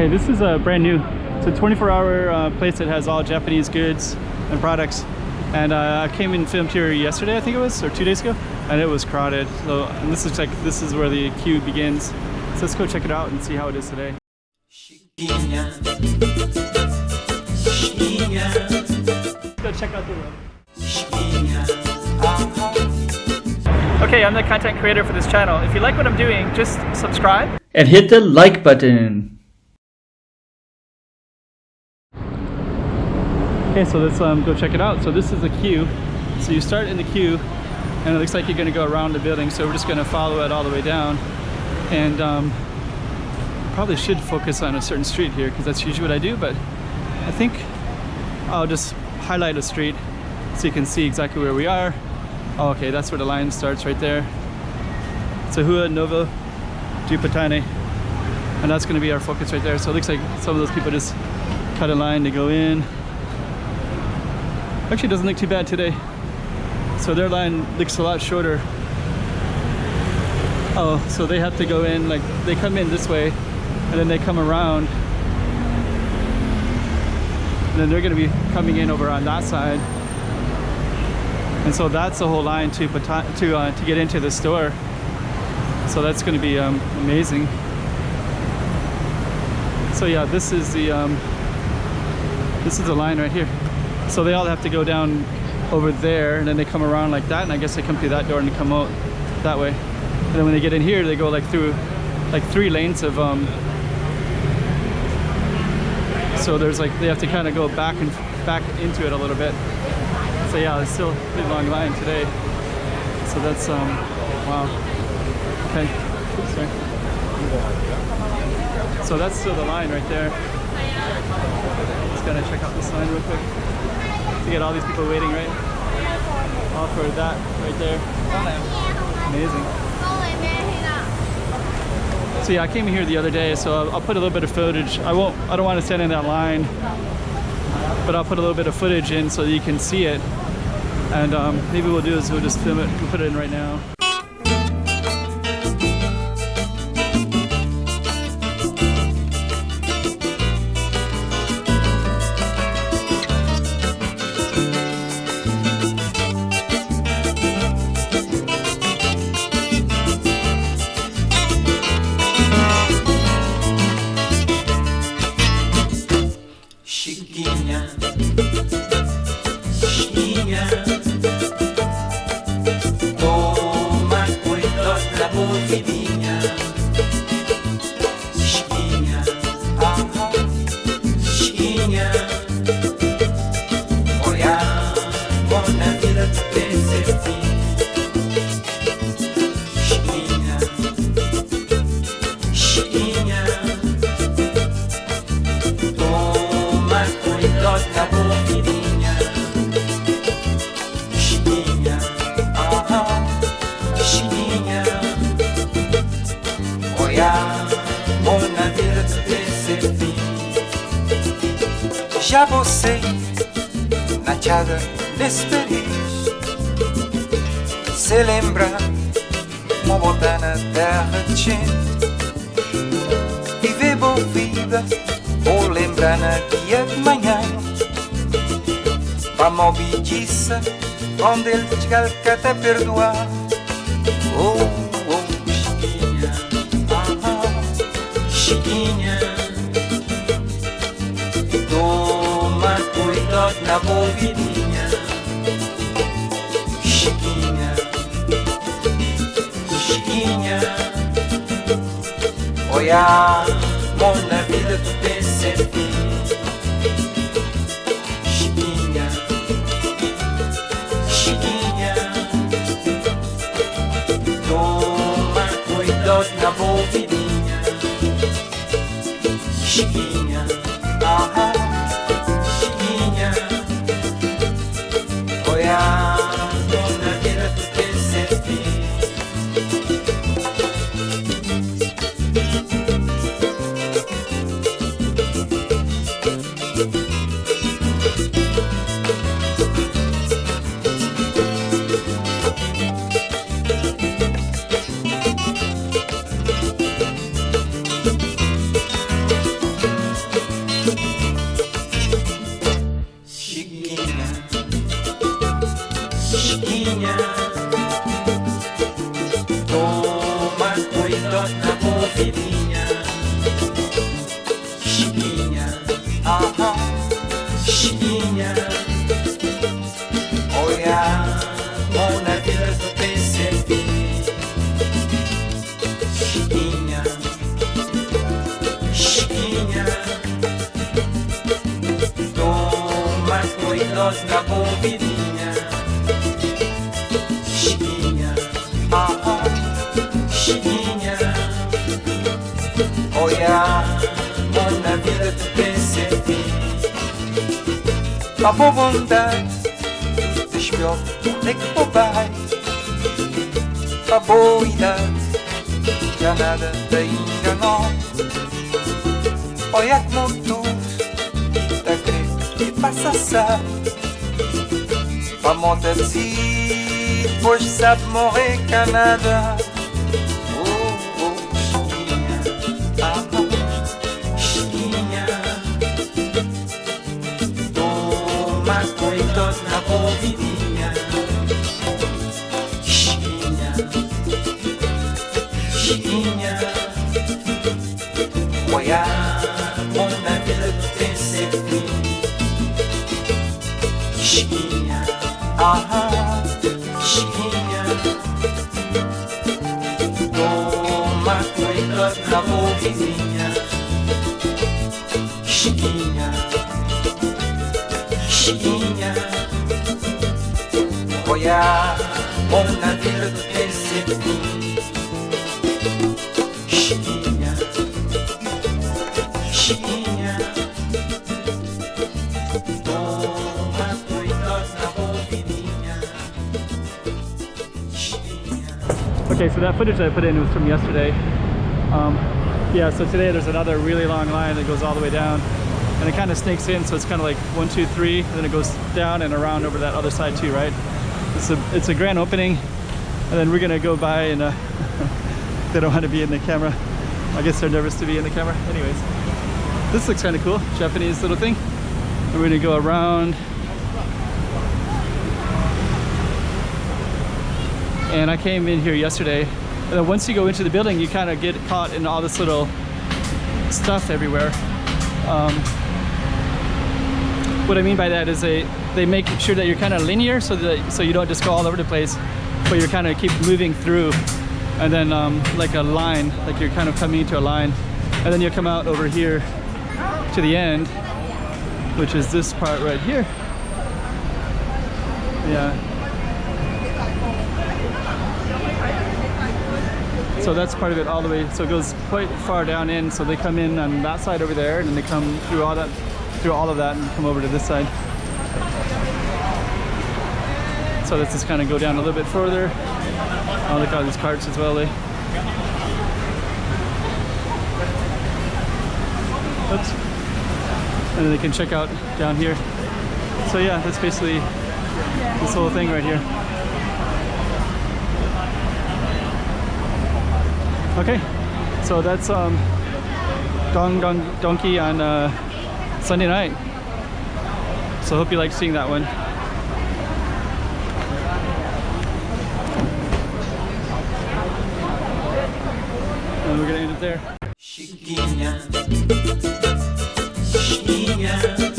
Okay, this is brand new. It's a 24-hour place that has all Japanese goods and products. And I came and filmed here yesterday, I think it was, or 2 days ago, and it was crowded. So and this looks like this is where the queue begins. So let's go check it out and see how it is today. Let's go check out the room. Okay, I'm the content creator for this channel. If you like what I'm doing, just subscribe and hit the like button. Okay, so let's go check it out. So this is the queue. So you start in the queue and it looks like you're going to go around the building, so we're just going to follow it all the way down. And probably should focus on a certain street here because that's usually what I do, but I think I'll just highlight a street so you can see exactly where we are. Oh, okay, that's where the line starts right there. Zhuhai Novo Dupatane, and that's going to be our focus right there. So it looks like some of those people just cut a line to go in. Actually, it doesn't look too bad today. So their line looks a lot shorter. Oh, so they have to go in, like they come in this way and then they come around. And then they're going to be coming in over on that side. And so that's the whole line to get into the store. So that's going to be amazing. So yeah, this is the line right here. So they all have to go down over there, and then they come around like that, and I guess they come through that door and they come out that way. And then when they get in here, they go like through like 3 lanes of so there's like they have to kind of go back into it a little bit. So yeah, it's still a pretty long line today. So that's wow. Okay. Oops, sorry. So that's still the line right there. Just gotta check out this line real quick to get all these people waiting, right? All for that right there. Amazing. So yeah, I came here the other day, so I'll put a little bit of footage. I don't want to stand in that line, but I'll put a little bit of footage in so that you can see it. And maybe what we'll do is we'll just film it and put it in right now. Já você, nachada nesse país, se lembra, uma volta na terra de gente, viver boa vida, ou lembrar na dia de manhã, para uma obediência, onde ele chegar que até perdoar. Oh, oh, Chiquinha, Chiquinha, cuidado na boa vidinha, Chiquinha, Chiquinha. Olha, bom na vida tu tens sempre, Chiquinha, Chiquinha. Toma cuidado na boa vidinha, Chiquinha. idosa na bombeirinha. Chiquinha, Chiquinha, olha, na vida tu percebi a boa vontade dos meus é que bobai, a boa idade já nada te enganou. Olha como tu tá crendo que passa sabe, a monta de si, pois sabe morrer Canadá. Chiquinha, toma coitos na bombeirinha. Chiquinha, Chiquinha, olha, na vida do percebi. Chiquinha, Chiquinha, toma coitos na bombeirinha. Chiquinha, Chiquinha, olha, na vida do percebi. Chiquinha, Chiquinha, toma cuidado na bombeirinha. Chiquinha. Okay, so that footage that I put in was from yesterday. Yeah, so today there's another really long line that goes all the way down, and it kind of snakes in, so it's kind of like 1, 2, 3, and then it goes down and around over that other side too, right? It's a grand opening, and then we're gonna go by and they don't want to be in the camera. I guess they're nervous to be in the camera. Anyways, this looks kind of cool, Japanese little thing. And we're gonna go around. And I came in here yesterday, and then once you go into the building, you kind of get caught in all this little stuff everywhere. What I mean by that is they make sure that you're kind of linear, so you don't just go all over the place, but you're kind of keep moving through, and then like a line, like you're kind of coming into a line, and then you come out over here to the end, which is this part right here. Yeah. So that's part of it all the way. So it goes quite far down in. So they come in on that side over there, and then they come through all of that, and come over to this side. So let's just kind of go down a little bit further. Oh, look at all these carts as well. Oops. And then they can check out down here. So yeah, that's basically this whole thing right here. Okay, so that's Donki on Sunday night. So I hope you like seeing that one. And we're gonna end it there. Chiquinha, Chiquinha.